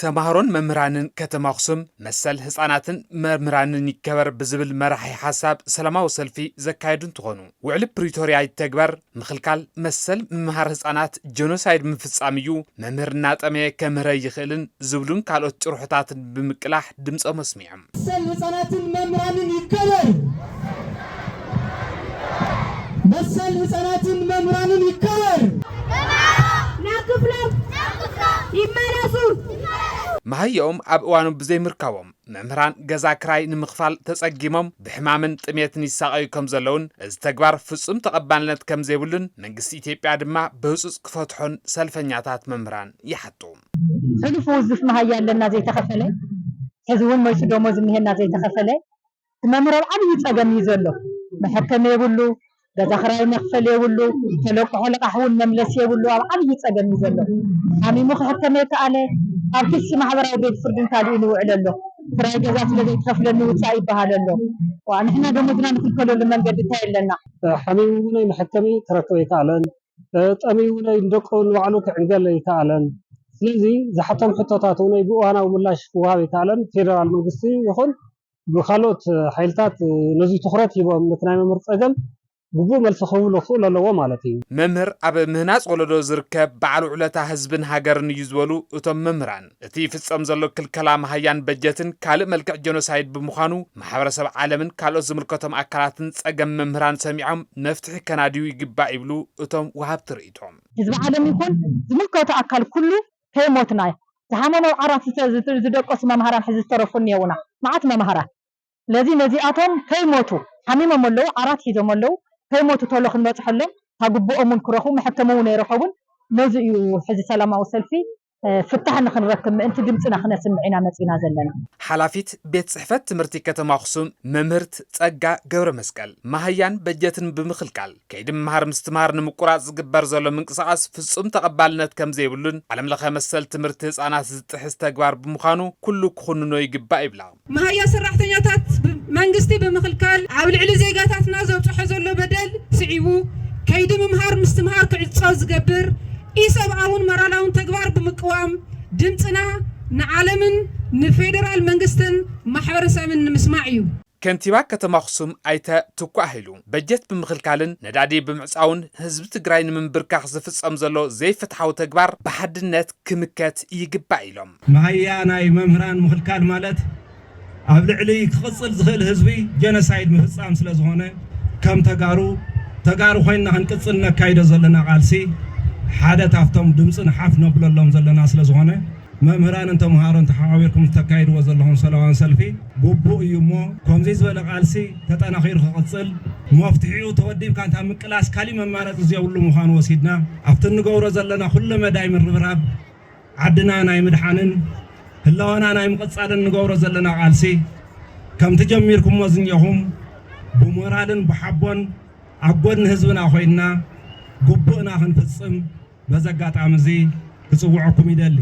ተማህሮን መምህራንን ከተማ አክሱም መሰል ህፃናትን መምህራንን ይከበር ብዝብል መራሒ ሐሳብ ሰላማዊ ሰልፊ ዘካየዱን ተኾኑ ውዕል ፕሪቶሪያ ይተግበር ምኽልካል መሰል መምህር ህፃናት ጄኖሳይድ ምፍጻም እዩ መምህርና ጠመየ ከምህረ ይኽእልን ዝብሉን ካልኦት ጭርሑታትን ብምቅላሕ ድምጾም መስሚዖም መሰል ህፃናትን መምህራንን ይከበር መሰል ህፃናትን መምህራንን ይከበር ናክፍሎም ይመለሱ ማህየኦም ኣብ እዋኑ ብዘይ ምርካቦም መምህራን ገዛ ክራይ ንምኽፋል ተጸጊሞም ብሕማምን ጥሜትን ይሳቀዩ ከም ዘለውን እዚ ተግባር ፍጹም ተቐባልነት ከም ዘይብሉን መንግስቲ ኢትዮጵያ ድማ ብህጹጽ ክፈትሖን ሰልፈኛታት መምህራን ይሓጡ ሕልፉ ዝፍ ማህያ ኣለና ዘይተኸፈለ ሕዝውን መይሱ ደሞዝ ምሄና ዘይተኸፈለ መምህራን ዓብይ ጸገም እዩ ዘሎ መሐከመ ይብሉ ገዛ ክራይ መኽፈል ይብሉ ተለቅሖ ለቃሕውን መምለስ ይብሉ ኣብ ዓብይ ጸገም እዩ ዘሎ ሓሚሙ ክሕከመ ይከኣለ ኣብ ክሲ ማሕበራዊ ቤት ፍርድን ካልእ ይውዕል ኣሎ ክራይ ገዛ ስለዘይተኸፍለኒ ውፃእ ይበሃል ኣሎ ወንሕና ደሞዝና ንክልከለሉ መንገዲ እንታይ ኣለና ሓሚሙ ናይ መሐከሚ ተረክበ ይከኣለን ጠሚሙ ናይ ደቆ ንባዕሉ ክዕንገል ይከኣለን ስለዚ ዝሓቶም ሕቶታት ናይ ብእዋናዊ ምላሽ ክወሃብ ይከኣለን ፌደራል መንግስቲ ይኹን ብካልኦት ሓይልታት ነዚ ትኹረት ሂቦም ነቲ ናይ መምህር ፀገም ግቡእ መልሲ ክህብሉ ክኽእሉ ኣለዎ ማለት እዩ መምህር ኣብ ምህናፅ ወለዶ ዝርከብ በዓል ውዕለታ ህዝብን ሃገርን እዩ ዝበሉ እቶም መምህራን እቲ ይፍጸም ዘሎ ክልከላ ማህያን በጀትን ካልእ መልክዕ ጄኖሳይድ ብምዃኑ ማሕበረሰብ ዓለምን ካልኦት ዝምልከቶም ኣካላትን ፀገም መምህራን ሰሚዖም መፍትሒ ከናድዩ ይግባእ ይብሉ እቶም ወሃብቲ ርእይቶም ህዝቢ ዓለም ይኹን ዝምልከቶ ኣካል ኩሉ ከይሞትና ዝሓመመው ዓራት ዝደቆሱ መምሃራን ሕዚ ዝተረፉን የውና መዓት መምሃራን ለዚ ነዚኣቶም ከይሞቱ ሓሚሞም ኣለዉ ዓራት ሒዞም ኣለዉ ከይሞቱ ተሎ ክንበፅሐሎም ታግብኦምን ክረኽቡ መሐከመውን ይረኸቡን ነዚ እዩ ሕዚ ሰላማዊ ሰልፊ ፍታሕ ንኽንረክብ ምእንቲ ድምፅና ክነስምዕ ኢና መፂና ዘለና ሓላፊት ቤት ጽሕፈት ትምህርቲ ከተማ ኣክሱም መምህርት ጸጋ ገብረ መስቀል ማህያን በጀትን ብምኽልካል ከይዲ ምምሃር ምስትምሃር ንምቁራፅ ዝግበር ዘሎ ምንቅስቓስ ፍጹም ተቐባልነት ከም ዘይብሉን ዓለም ለኸ መሰል ትምህርቲ ህፃናት ዝጥሕስ ተግባር ብምዃኑ ኩሉ ክኹንኖ ይግባእ ይብላ ማህያ ሰራሕተኛታት መንግስቲ ብምኽልካል ኣብ ልዕሊ ዜጋታትና ዘብፅሖ ዘሎ በደል ስዒቡ ከይዲ ምምሃር ምስትምሃር ክዕፆ ዝገብር ኢሰብኣውን መራላውን ተግባር ብምቅዋም ድምፅና ንዓለምን ንፌደራል መንግስትን ማሕበረሰብን ንምስማዕ እዩ ከንቲባ ከተማ ኣክሱም ኣይተ ትኳ ሂሉ በጀት ብምኽልካልን ነዳዲ ብምዕፃውን ህዝቢ ትግራይ ንምንብርካኽ ዝፍጸም ዘሎ ዘይፍትሓዊ ተግባር ብሓድነት ክምከት ይግባእ ኢሎም ማህያ ናይ መምህራን ምኽልካል ማለት ኣብ ልዕሊ ክቕፅል ዝኽእል ህዝቢ ጄኖሳይድ ምፍጻም ስለ ዝኾነ ከም ተጋሩ ኮይንና ክንቅፅል ነካይዶ ዘለና ቃልሲ ሓደ ታፍቶም ድምፅን ሓፍ ነብለሎም ዘለና ስለ ዝኾነ መምህራንን ተምሃሮን ተሓባቢርኩም ተካይድዎ ዘለኹም ሰላማዊ ሰልፊ ግቡእ እዩ እሞ ከምዚ ዝበለ ቃልሲ ተጠናኺሩ ክቕፅል መፍትሒኡ ተወዲብካ እንታ ምቅላስ ካሊእ መማረፂ ዘየብሉ ምዃኑ ወሲድና ኣብቲ ንገብሮ ዘለና ኩሉ መዳይ ምርብራብ ዓድና ናይ ምድሓንን ህላወና ናይ ምቕፃልን ንገብሮ ዘለና ቃልሲ ከምቲ ጀሚርኩሞ ዝኒኹም ብሞራልን ብሓቦን ኣብ ጎኒ ህዝብና ኮይንና ግቡእና ክንፍፅም በዚ ኣጋጣሚ እዚ ክፅውዐኩም ይደሊ